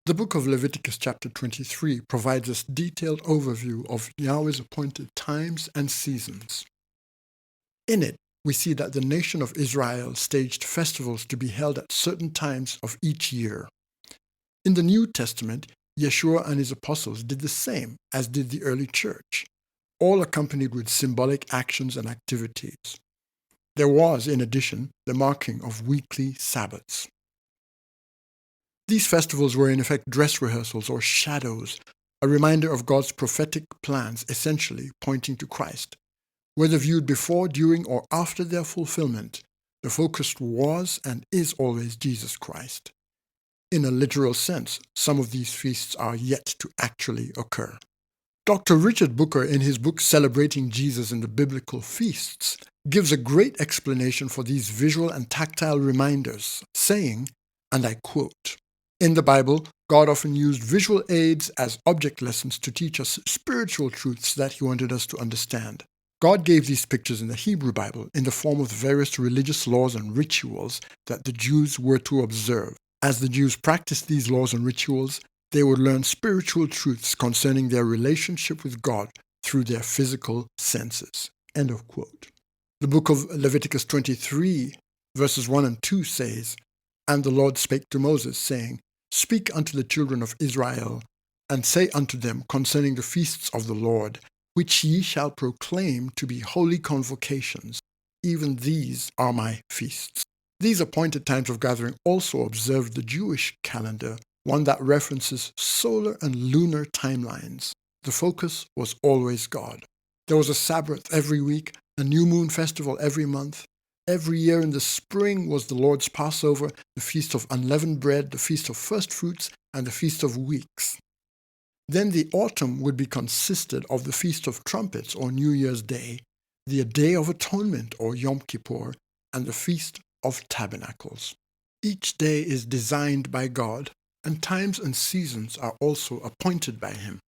The book of Leviticus chapter 23 provides us detailed overview of Yahweh's appointed times and seasons. In it, we see that the nation of Israel staged festivals to be held at certain times of each year. In the New Testament, Yeshua and his apostles did the same as did the early church, all accompanied with symbolic actions and activities. There was, in addition, the marking of weekly Sabbaths. These festivals were in effect dress rehearsals or shadows, a reminder of God's prophetic plans essentially pointing to Christ. Whether viewed before, during, or after their fulfillment, the focus was and is always Jesus Christ. In a literal sense, some of these feasts are yet to actually occur. Dr. Richard Booker, in his book Celebrating Jesus in the Biblical Feasts, gives a great explanation for these visual and tactile reminders, saying, and I quote, "In the Bible, God often used visual aids as object lessons to teach us spiritual truths that he wanted us to understand. God gave these pictures in the Hebrew Bible in the form of various religious laws and rituals that the Jews were to observe. As the Jews practiced these laws and rituals, they would learn spiritual truths concerning their relationship with God through their physical senses." End of quote. The book of Leviticus 23, verses 1 and 2 says, "And the Lord spake to Moses, saying, Speak unto the children of Israel, and say unto them concerning the feasts of the Lord, which ye shall proclaim to be holy convocations. Even these are my feasts." These appointed times of gathering also observed the Jewish calendar, one that references solar and lunar timelines. The focus was always God. There was a Sabbath every week, a new moon festival every month. Every year in the spring was the Lord's Passover, the Feast of Unleavened Bread, the Feast of Firstfruits, and the Feast of Weeks. Then the autumn would be consisted of the Feast of Trumpets, or New Year's Day, the Day of Atonement, or Yom Kippur, and the Feast of Tabernacles. Each day is designed by God, and times and seasons are also appointed by him.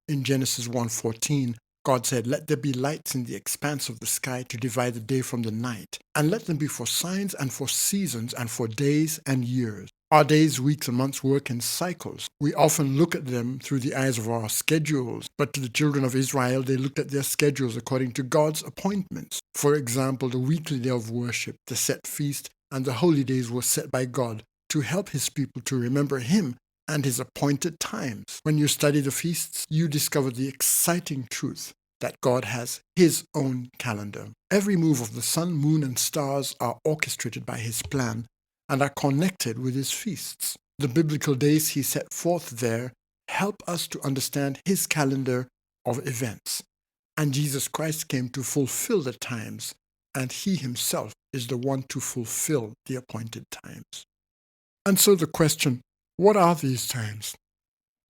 In Genesis 1:14, God said, "Let there be lights in the expanse of the sky to divide the day from the night, and let them be for signs and for seasons and for days and years." Our days, weeks, and months work in cycles. We often look at them through the eyes of our schedules, but to the children of Israel, they looked at their schedules according to God's appointments. For example, the weekly day of worship, the set feast, and the holy days were set by God to help his people to remember him and his appointed times. When you study the feasts, you discover the exciting truth that God has his own calendar. Every move of the sun, moon, and stars are orchestrated by his plan and are connected with his feasts. The biblical days he set forth there help us to understand his calendar of events. And Jesus Christ came to fulfill the times, and he himself is the one to fulfill the appointed times. And so the question, what are these times?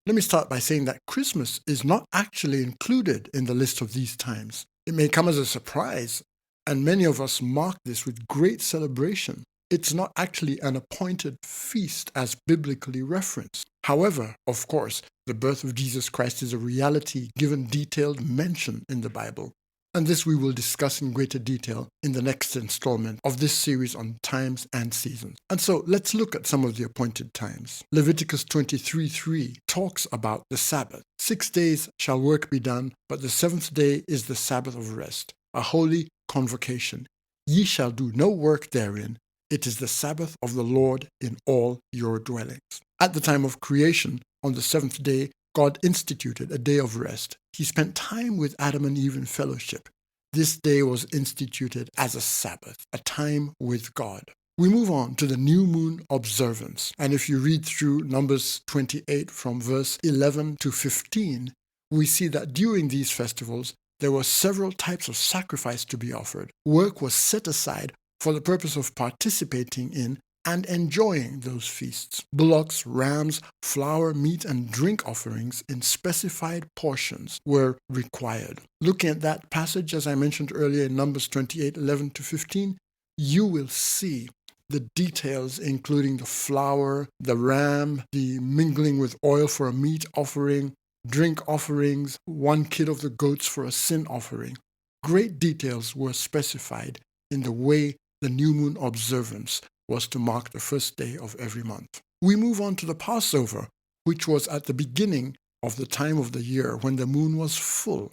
Let me start by saying that Christmas is not actually included in the list of these times. It may come as a surprise, and many of us mark this with great celebration. It's not actually an appointed feast as biblically referenced. However, of course, the birth of Jesus Christ is a reality given detailed mention in the Bible. And this we will discuss in greater detail in the next installment of this series on times and seasons. And so let's look at some of the appointed times. Leviticus 23:3 talks about the Sabbath. 6 days shall work be done, but the seventh day is the Sabbath of rest, a holy convocation. Ye shall do no work therein. It is the Sabbath of the Lord in all your dwellings. At the time of creation, on the seventh day, God instituted a day of rest. He spent time with Adam and Eve in fellowship. This day was instituted as a Sabbath, a time with God. We move on to the new moon observance. And if you read through Numbers 28 from verse 11 to 15, we see that during these festivals, there were several types of sacrifice to be offered. Work was set aside for the purpose of participating in and enjoying those feasts. Bullocks, rams, flour, meat, and drink offerings in specified portions were required. Looking at that passage, as I mentioned earlier in Numbers 28, 11 to 15, you will see the details, including the flour, the ram, the mingling with oil for a meat offering, drink offerings, 1 kid of the goats for a sin offering. Great details were specified in the way the new moon observance was to mark the first day of every month. We move on to the Passover, which was at the beginning of the time of the year when the moon was full.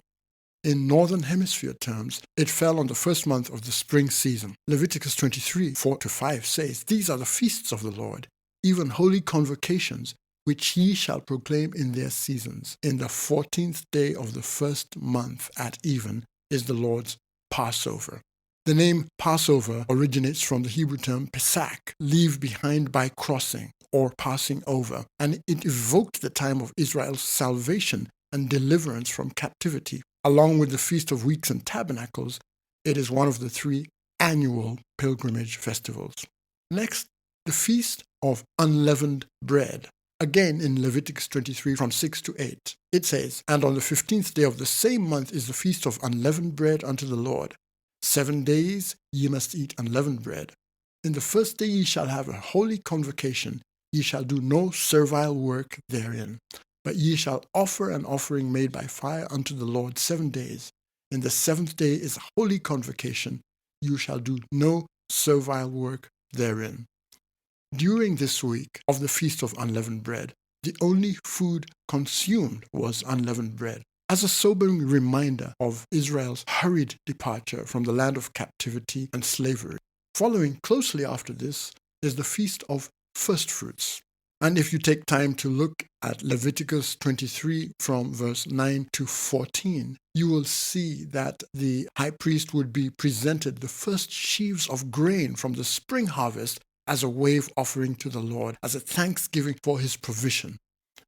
In Northern Hemisphere terms, it fell on the first month of the spring season. Leviticus 23, 4-5 says, "These are the feasts of the Lord, even holy convocations, which ye shall proclaim in their seasons. In the 14th day of the first month at even is the Lord's Passover." The name Passover originates from the Hebrew term Pesach, leave behind by crossing or passing over, and it evoked the time of Israel's salvation and deliverance from captivity. Along with the Feast of Weeks and Tabernacles, it is one of the 3 annual pilgrimage festivals. Next, the Feast of Unleavened Bread. Again in Leviticus 23 from 6-8, it says, "And on the 15th day of the same month is the Feast of Unleavened Bread unto the Lord. 7 days ye must eat unleavened bread. In the first day ye shall have a holy convocation. Ye shall do no servile work therein, but ye shall offer an offering made by fire unto the Lord 7 days. In the 7th day is a holy convocation. You shall do no servile work therein." During this week of the Feast of Unleavened Bread, the only food consumed was unleavened bread, as a sobering reminder of Israel's hurried departure from the land of captivity and slavery. Following closely after this is the Feast of Firstfruits. And if you take time to look at Leviticus 23 from verse 9-14, you will see that the high priest would be presented the first sheaves of grain from the spring harvest as a wave offering to the Lord, as a thanksgiving for his provision.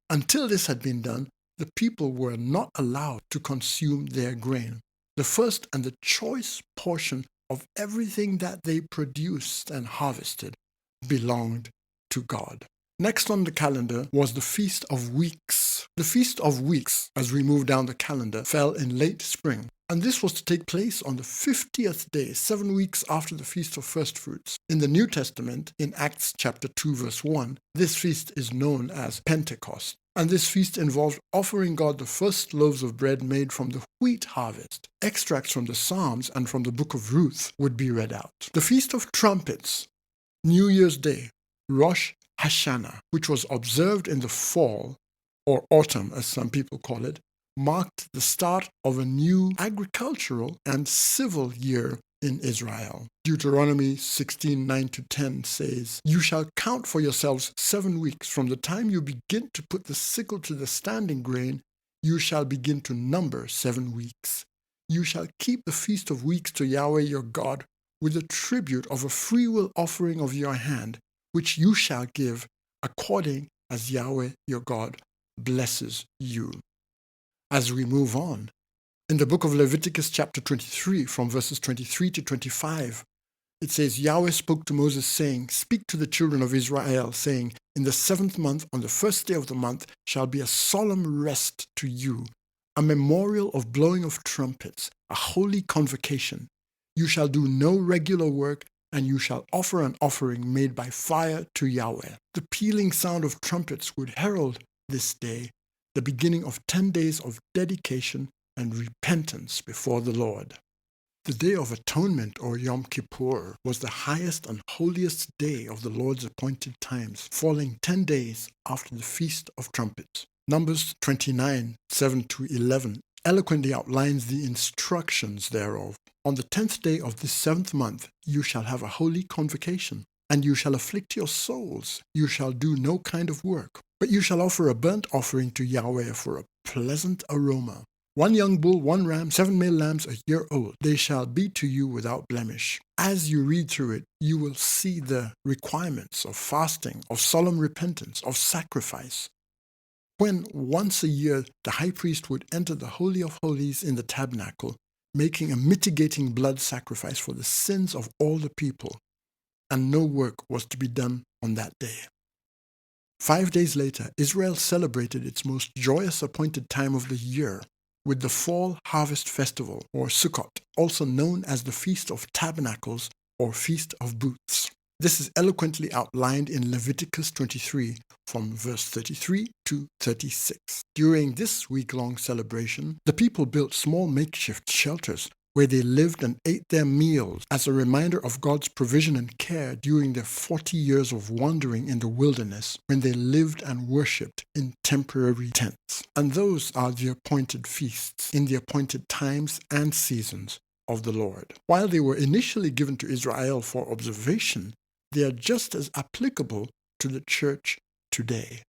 Until this had been done, the people were not allowed to consume their grain. The first and the choice portion of everything that they produced and harvested belonged to God. Next on the calendar was the Feast of Weeks. The Feast of Weeks, as we move down the calendar, fell in late spring, and this was to take place on the 50th day, 7 weeks after the Feast of Firstfruits. In the New Testament, in Acts chapter 2, verse 1, this feast is known as Pentecost, and this feast involved offering God the first loaves of bread made from the wheat harvest. Extracts from the Psalms and from the book of Ruth would be read out. The Feast of Trumpets, New Year's Day, Rosh Hashana, which was observed in the fall, or autumn as some people call it, marked the start of a new agricultural and civil year in Israel. Deuteronomy 16:9-10 says, "You shall count for yourselves 7 weeks. From the time you begin to put the sickle to the standing grain, you shall begin to number 7 weeks. You shall keep the Feast of Weeks to Yahweh your God with a tribute of a freewill offering of your hand, which you shall give according as Yahweh your God blesses you." As we move on, in the book of Leviticus chapter 23, from verses 23-25, it says, "Yahweh spoke to Moses, saying, Speak to the children of Israel, saying, In the 7th month, on the first day of the month, shall be a solemn rest to you, a memorial of blowing of trumpets, a holy convocation. You shall do no regular work, and you shall offer an offering made by fire to Yahweh." The pealing sound of trumpets would herald this day, the beginning of 10 days of dedication and repentance before the Lord. The Day of Atonement, or Yom Kippur, was the highest and holiest day of the Lord's appointed times, falling 10 days after the Feast of Trumpets. Numbers 29, 7-11 eloquently outlines the instructions thereof. "On the 10th day of this 7th month you shall have a holy convocation, and you shall afflict your souls. You shall do no kind of work, but you shall offer a burnt offering to Yahweh for a pleasant aroma. 1 young bull, 1 ram, 7 male lambs a year old. They shall be to you without blemish." As you read through it, you will see the requirements of fasting, of solemn repentance, of sacrifice. When once a year the high priest would enter the Holy of Holies in the tabernacle, making a mitigating blood sacrifice for the sins of all the people, and no work was to be done on that day. 5 days later, Israel celebrated its most joyous appointed time of the year with the Fall Harvest Festival, or Sukkot, also known as the Feast of Tabernacles or Feast of Booths. This is eloquently outlined in Leviticus 23 from verse 33-36. During this week-long celebration, the people built small makeshift shelters where they lived and ate their meals as a reminder of God's provision and care during their 40 years of wandering in the wilderness, when they lived and worshipped in temporary tents. And those are the appointed feasts in the appointed times and seasons of the Lord. While they were initially given to Israel for observation, they are just as applicable to the church today.